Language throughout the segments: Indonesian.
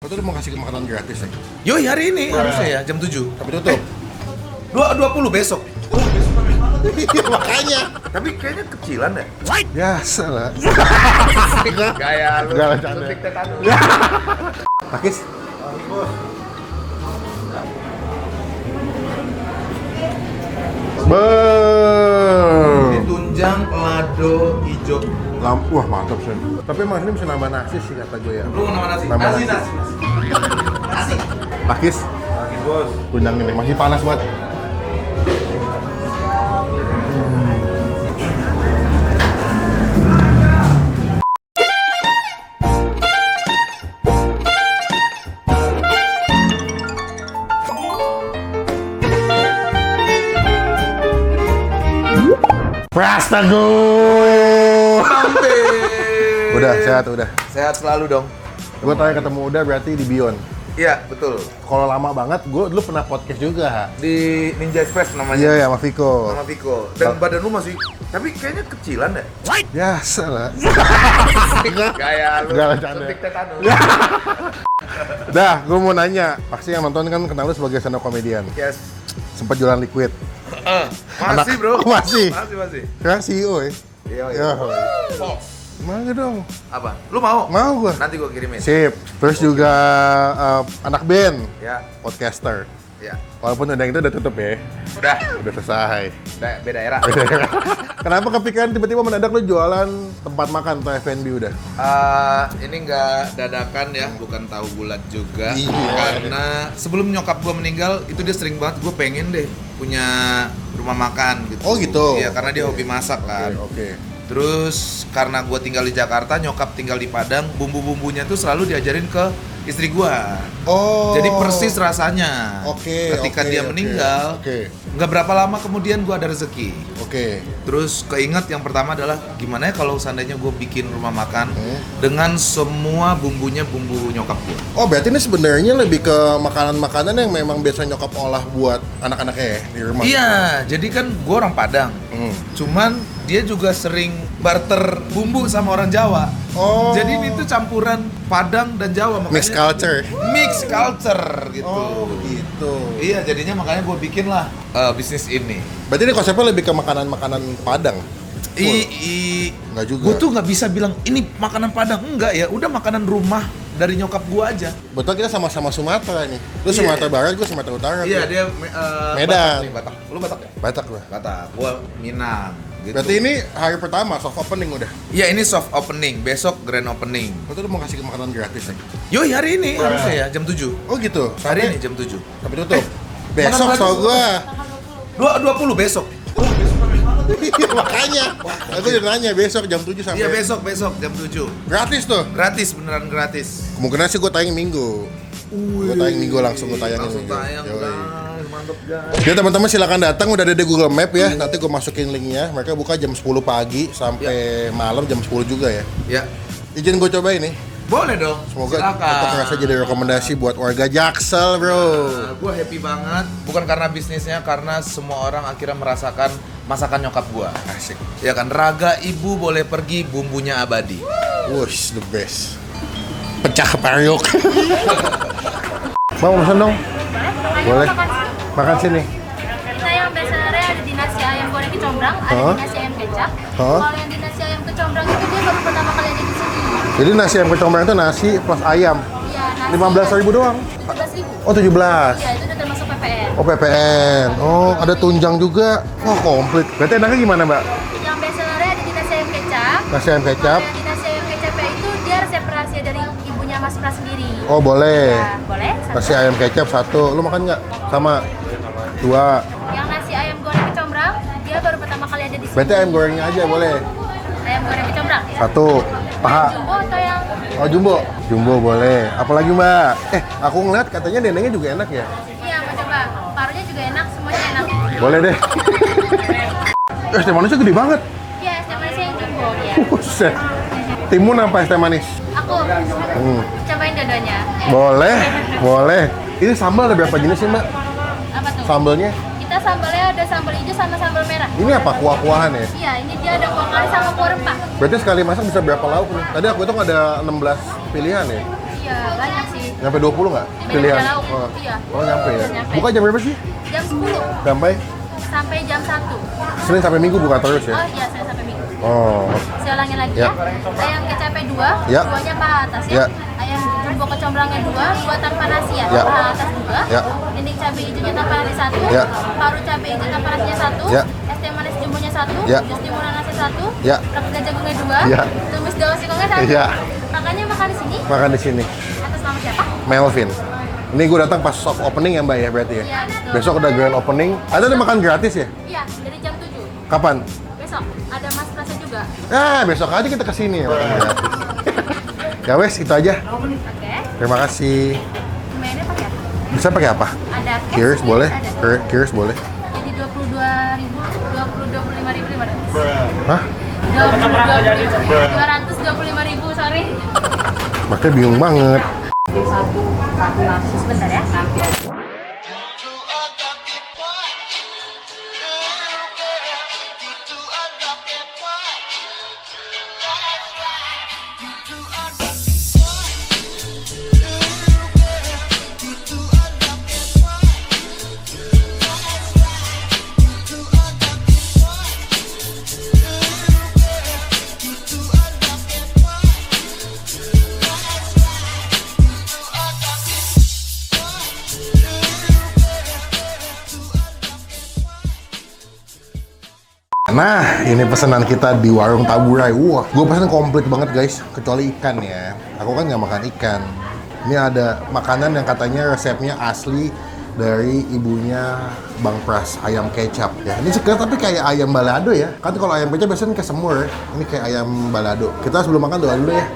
Aku tuh mau kasih makanan gratis ya. Yoi, hari ini harusnya ya, jam 7. Tapi tutup. 20 besok. Iya makanya. Tapi kayaknya kecilan ya? Biasa lah. Gaya lu. Enggak lah, canda. Suntik tetanus. Pakis. Ini tunjang lado hijau. Wah mantap sih. Tapi emang ini bisa nambah nasi sih kata gue ya. Lu mau nama nasi? Nama Nasi. nasi. Pakis. Lagi bos. Tunjang ini masih panas banget. Prastago. Udah sehat udah. Sehat selalu dong. Gue tanya ketemu udah berarti di Beyond. Iya, betul. Kalau lama banget, gue dulu pernah podcast juga. Di Ninja Express namanya. Iya ya, sama Viko. Sama Viko. Dan badan lu masih, tapi kayaknya kecilan ya? Biasa lah. Gaya lu. Enggak lah, canda. Suntik tetanus. Dah, gue mau nanya. Pasti yang nonton kan kenal lu sebagai stand up comedian. Yes. Sempet jualan liquid. Masih bro. Oh, masih? Masih. Sekarang CEO ya? Iya, Ya. Fox. Mana dong? Apa? Lu mau? Mau gue. Nanti gua kirimin. Sip. Terus juga anak band. Ya, Podcaster. ya. Walaupun udah itu udah tutup ya. Udah. Udah selesai. Beda era. Kenapa kepikiran tiba-tiba mendadak lu jualan tempat makan atau F&B udah? Ini nggak dadakan ya, bukan tahu bulat juga. Iya. Karena sebelum nyokap gua meninggal, itu dia sering banget gua pengen deh punya rumah makan gitu. Oh, gitu? Iya, karena dia hobi masak kan. Oke. Terus karena gua tinggal di Jakarta, nyokap tinggal di Padang, bumbu-bumbunya tuh selalu diajarin ke istri gua. Oh. Jadi persis rasanya. Oke. Ketika oke, dia oke, meninggal, Oke. nggak berapa lama kemudian gua ada rezeki. Oke. Terus keinget yang pertama adalah gimana ya kalau seandainya gue bikin rumah makan Hmm. dengan semua bumbunya bumbu nyokap gue. Oh, berarti ini sebenarnya lebih ke makanan-makanan yang memang biasa nyokap olah buat anak-anaknya ya di rumah. Iya, jadi kan gue orang Padang. Hmm. Cuman dia juga sering barter bumbu sama orang Jawa. Oh. Jadi ini tuh campuran Padang dan Jawa makanya Mixed culture. Mix culture gitu. Oh, begitu. Iya, jadinya makanya gue bikin lah bisnis ini. Berarti ini konsepnya lebih ke makanan-makanan Padang. Nggak juga. Gue tuh nggak bisa bilang ini makanan Padang, enggak ya. Udah makanan rumah dari nyokap gue aja. Betul, kita sama-sama Sumatera nih. Lu Iya. Sumatera Barat, gue Sumatera Utara. Iya, tuh. dia Medan. Batak nih, Batak. Lu Batak ya? Batak gua. Batak. Gua Minang. Gitu. Berarti ini hari pertama soft opening udah. Iya, ini soft opening, besok grand opening. Lu tuh mau kasih makanan gratis ya. Yoi, hari ini harusnya ya, jam 7. Oh gitu. Hari Sampai ini jam 7. tapi tutup. Besok makan tau gratis. gua. 20 besok. Iya makanya. Aku udah nanya besok jam 7 sampai. Iya, besok jam 7. Gratis tuh. Gratis, beneran gratis. Kemungkinan sih gue tayang minggu. Gue tayang minggu langsung gue tayangin Langsung minggu. tayang, Yoi. guys. Mantap, guys. Ya teman-teman silakan datang, udah ada di Google Map ya. Nanti gue masukin linknya. Mereka buka jam 10 pagi sampai malam jam 10 juga ya. Ya. Izin gue coba ini. Boleh dong. Semoga Silakan. tetap merasa jadi rekomendasi buat warga Jaksel, bro. Gue happy banget, bukan karena bisnisnya, karena semua orang akhirnya merasakan masakan nyokap gue. Asik. Ya kan, raga ibu boleh pergi, bumbunya abadi. Wush, the best. Pecah pariuk. Bang, pesan dong. Boleh. Makan sini. Kita yang biasanya ada di nasi ayam goreng kecombrang, ada Hah? di nasi ayam kecap. Hah? Kalau yang di nasi ayam kecombrang itu dia baru pertama kali ada di sini. Jadi nasi ayam kecombrang itu nasi plus ayam. Iya, nasi 15.000 doang. 17.000. Oh, 17. Iya, itu udah termasuk PPN. Oh, PPN. Oh, ada tunjang juga. Wah, komplit. Berarti enaknya gimana, Mbak? Yang biasanya ada di nasi ayam kecap. Nasi ayam kecap. Kalau yang di nasi ayam kecap itu dia resep rahasia dari ibunya Mas Pras sendiri. Oh, boleh. Ya, boleh. Satu. Nasi ayam kecap 1. Lu makan nggak? Sama. 2. Yang nasi ayam goreng kecombrang, dia baru pertama kali ada di sini. Berarti ayam gorengnya aja boleh. Ayam goreng kecombrang. 1. Paha. Jumbo atau yang Oh, jumbo. Jumbo boleh. Apalagi, Mbak? Aku ngeliat katanya dendengnya juga enak ya. iya, mau coba. Parunya juga enak, semuanya enak. Boleh deh. Es teh manisnya gede banget. Iya, es teh manisnya yang jumbo ya. Buset. Timun apa es teh manis? Aku cobain dua-duanya. Boleh, boleh. Ini sambal ada berapa jenis sih, Mbak? Apa tuh? Sambalnya? Kita sambalnya ada sambal hijau sama sambal merah. Ini apa? Kuah-kuahan ya? Iya, ini dia ada kuah kari sama kuah rempah. Berarti sekali masak bisa berapa lauk nih? Tadi aku hitung ada 16 pilihan ya? Iya, banyak. banyak sih. Nyampe 20 nggak? Di Pilihan? Medan Lauk, Oh. iya. Oh nyampe ya? Nyampe. Buka jam berapa sih? Jam 10 Sampai sampai jam 1. Senin sampai Minggu buka terus ya? Oh iya, saya sampai Minggu. Oh. Saya ulangin lagi Ya. ya. Ayam kecape 2, Ya. 2-nya paha atas Ya. ya. Ayam jumbo kecombrangnya 2, 2 tanpa nasi ya. Ya. Paha atas 2. Ya. Dinding cabai hijaunya tanpa nasi 1. Ya. Paru cabai hijau tanpa nasinya 1. Ya. Es teh manis jumbonya 1. Ya. Jus timuran nasi 1. Ya. Repeda jagungnya 2. Ya. Tumis daun singkongnya 1. Ya. Makanya makan di sini. Makan di sini. Atas nama siapa? Melvin. Ini gue datang pas soft opening ya Mbak ya berarti ya? Iya, betul. Besok udah grand opening. Ada makan gratis ya? Iya, dari jam 7. Kapan? Besok ada mas Prasa juga. Ah, besok aja kita kesini ya makan gratis. Ya wes, itu aja. Oke. Terima kasih. Mainnya pakai apa? Bisa pakai apa? Ada cash, Kiris boleh? ada. Kiris boleh? Jadi 25.000, 500. Hah? 225.000, sorry. Makanya bingung banget. Sebentar ya. Nah, ini pesanan kita di warung Taburai. Wah, gue pesan komplit banget guys, kecuali ikan ya. Aku kan nggak makan ikan. Ini ada makanan yang katanya resepnya asli dari ibunya Bang Pras, ayam kecap ya. Ini sekedar tapi kayak ayam balado ya. Kan kalau ayam kecap biasanya kayak semur. Ini kayak ayam balado. Kita sebelum makan doa dulu ya.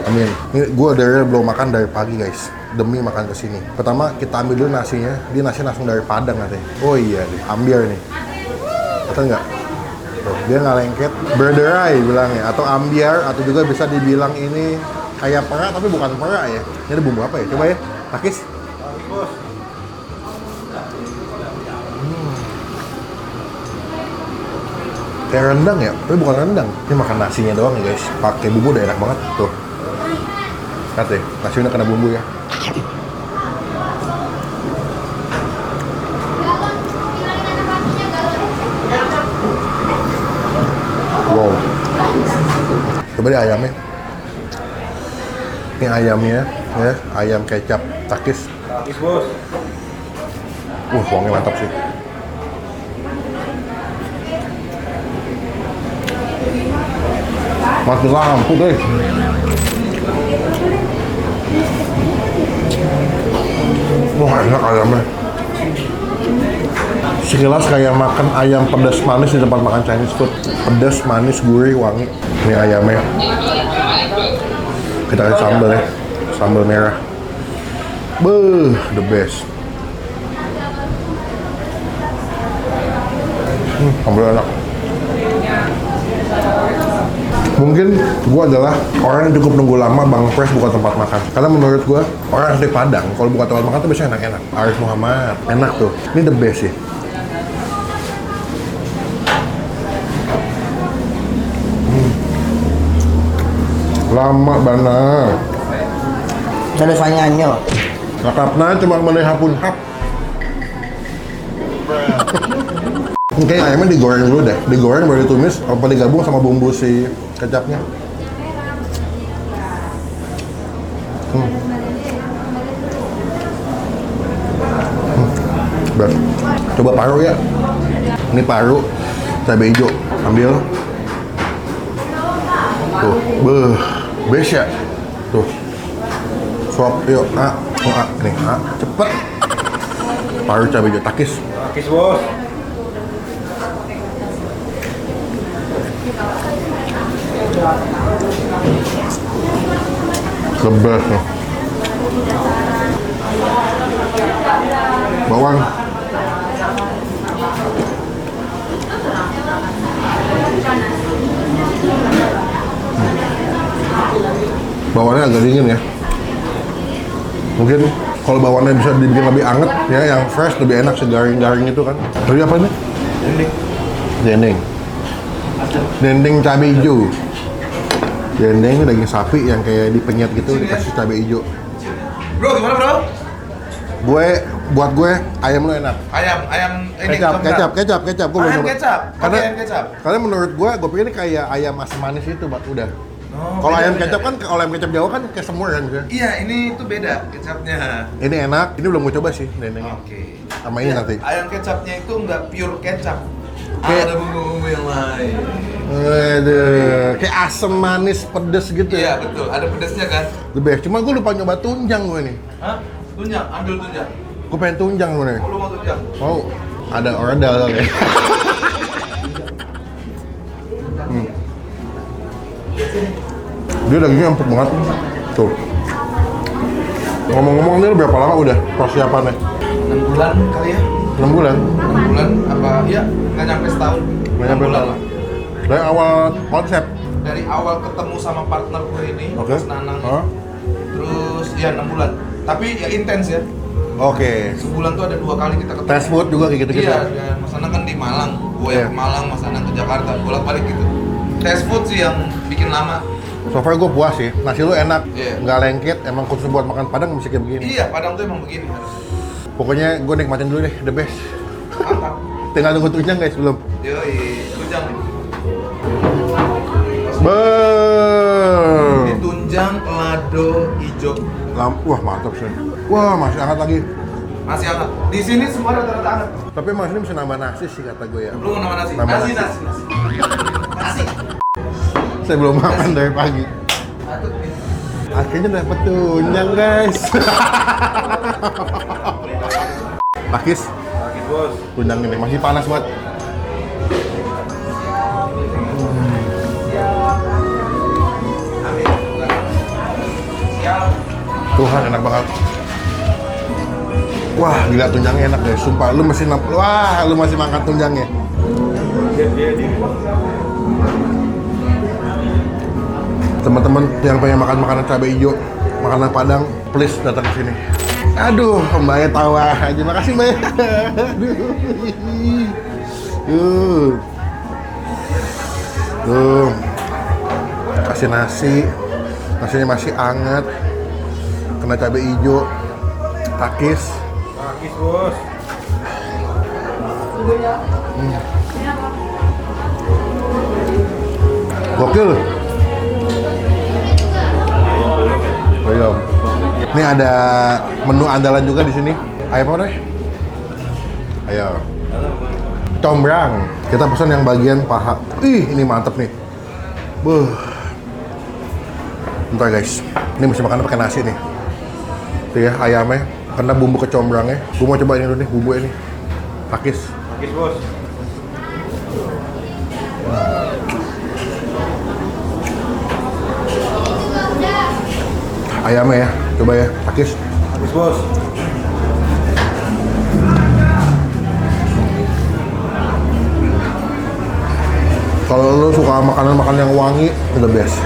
Amin. Ini gue dari belum makan dari pagi guys, demi makan kesini. Pertama kita ambil dulu nasinya, dia nasi langsung dari Padang katanya. Oh iya nih, ambiar nih. Atau enggak? Tuh, dia nggak lengket, berderai bilangnya, atau ambiar, atau juga bisa dibilang ini kayak perak tapi bukan perak ya. Ini ada bumbu apa ya? Coba ya, Takis. Kayak rendang ya, tapi bukan rendang. Ini makan nasinya doang ya guys. Pakai bumbu udah enak banget tuh. Lihat deh, nasi udah kena bumbu ya. Wow. Coba deh ayamnya. Ini ayamnya, ya, ayam kecap Takis. Takis bos. Wangi mantap sih. Mati lampu guys. Wah enak ayamnya. Sekilas kayak makan ayam pedas manis di tempat makan Chinese food. Pedas, manis, gurih, wangi. Ini ayamnya. Kita kasih sambal ya. Sambal merah. Beuh, the best. Sambal enak. Mungkin gue adalah orang yang cukup nunggu lama Bang Pras buka tempat makan. Karena menurut gue, orang asli Padang, kalau buka tempat makan tuh biasanya enak-enak. Arif Muhammad, enak tuh. Ini the best sih. Lama banget. Saya sanyanyo. Lakapna cuma melihat pun hap. Ini kayak ayamnya digoreng dulu deh. Digoreng baru ditumis, apa digabung sama bumbu si kecapnya. Best. Coba paru ya. Ini paru, cabai hijau. Ambil. Tuh, beuh, best ya. Tuh. Suap, yuk, nih, cepet. Paru cabai hijau Takis. Takis bos. The best nih. Bawang. Bawangnya agak dingin ya. Mungkin kalau bawangnya bisa dibikin lebih anget ya, yang fresh lebih enak, segaring-garing itu kan. Tapi apa ini? Dendeng. Dendeng. Dendeng cabai hijau. Dendeng ini daging sapi yang kayak dipenyet gitu, dikasih cabai hijau. Bro, gimana bro? Buat gue ayam lu enak. Ayam ini Kecap. Gue ayam kecap. Karena Ayam kecap. Karena menurut gue pikir ini kayak ayam asam manis itu, udah. Kalau ayam kecap kan, kalau ayam kecap Jawa kan kayak semur kan gitu. Iya, ini tuh beda kecapnya. Ini enak, ini belum gue coba sih dendengnya. Oke. Sama ini nanti. Ayam kecapnya itu nggak pure kecap. Kayak- Ada bumbu-bumbu yang lain. Waduh, kayak asam manis pedes gitu Iya ya. betul, ada pedasnya kan? The best. Cuma gue lupa nyoba tunjang gue nih. Hah? Tunjang, ambil tunjang. Gue pengen tunjang gue nih. Oh, lu mau tunjang? Mau ada ordal kali. Dia dagingnya empuk banget. Tuh. Ngomong-ngomong ini berapa lama udah persiapannya? 6 bulan kali ya? 6 bulan? 6 bulan apa? Ya, nggak nyampe setahun. Nggak 6 nyampe bulan setahun. lah. Dari awal konsep. Dari awal ketemu sama partner gue ini, Oke. Mas Nanang. Hah? Terus ya 6 bulan. Tapi ya intens ya. Oke. Sebulan tuh ada 2 kali kita ketemu. Fast food juga kayak gitu-gitu. Iya, dan Mas Nanang kan di Malang. Gue Iya. yang ke Malang, Mas Nanang ke Jakarta. Bolak-balik gitu. Fast food sih yang bikin lama. So far gue puas sih. Nasi lu enak, Iya. nggak lengket. Emang khusus buat makan Padang mesti kayak begini. Iya, Padang tuh emang begini harus. Pokoknya gue nikmatin dulu deh, the best. Mantap. Tinggal tunggu tunjang guys belum. Yoi, tunjang nih. Ini tunjang lado hijau. Wah mantap sih. Wah masih hangat lagi. Masih hangat. Di sini semua rata-rata hangat. Tapi mas ini bisa nambah nasi sih kata gue ya. Lu mau nama nasi? Nambah Nasi. Nasi. Saya belum makan dari pagi. Akhirnya dapet tunjang guys. Pakis, Sakit bos. tunjang ini masih panas banget. Tuhan enak banget. Wah gila tunjangnya enak deh, sumpah. Lu masih makan tunjangnya. Dia. Teman-teman yang pengen makan makanan cabai hijau, makanan Padang, please datang ke sini. Aduh, Mbaknya tawa aja. Makasih Mbak. Aduh. Tuh. Kasih nasi. Nasinya masih hangat. Kena cabai hijau. Takis. Sakit bos. Gokil. Belum. Ini ada menu andalan juga di sini. Ayam apa nih? Ayo. Combrang. Kita pesan yang bagian paha. Ih, ini mantep nih. Buh. Bentar guys. Ini mesti makan pakai nasi nih. Tuh ya ayamnya. Kena bumbu kecombrangnya. Gue mau coba ini dulu nih, bumbu ini. Takis. Sakit bos. Ayamnya ya. Coba ya, takis. Sakit bos. Kalau lo suka makanan-makanan yang wangi, itu the best.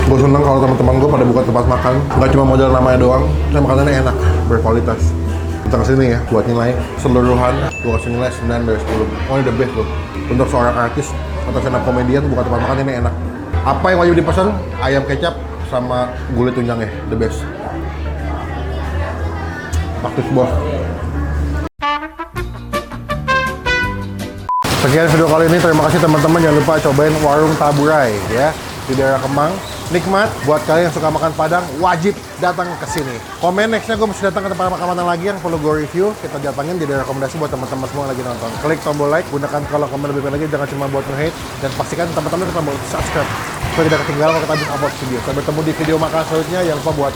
Gue seneng kalau teman-teman gue pada buka tempat makan, nggak cuma modal namanya doang, tapi makanannya enak, berkualitas. Kita kesini ya, buat nilai seluruhan, gue kasih nilai 9 dari 10. Oh ini the best loh. Untuk seorang artis atau stand up comedian, buka tempat makan ini enak. Apa yang wajib dipesan? Ayam kecap sama gulai tunjangnya, the best. Praktis bos. Sekian video kali ini, terima kasih teman-teman. Jangan lupa cobain warung Taburai ya di daerah Kemang. Nikmat. Buat kalian yang suka makan Padang, wajib datang ke sini. Komen nextnya gue mesti datang ke tempat makan lagi yang perlu gue review. Kita datangin, jadi rekomendasi buat teman-teman semua yang lagi nonton. Klik tombol like, gunakan kolom komen lebih banyak lagi, jangan cuma buat nge-hate. Dan pastikan teman-teman tombol subscribe supaya tidak ketinggalan kalau kita habis upload video. Sampai bertemu di video makan selanjutnya. Jangan lupa buat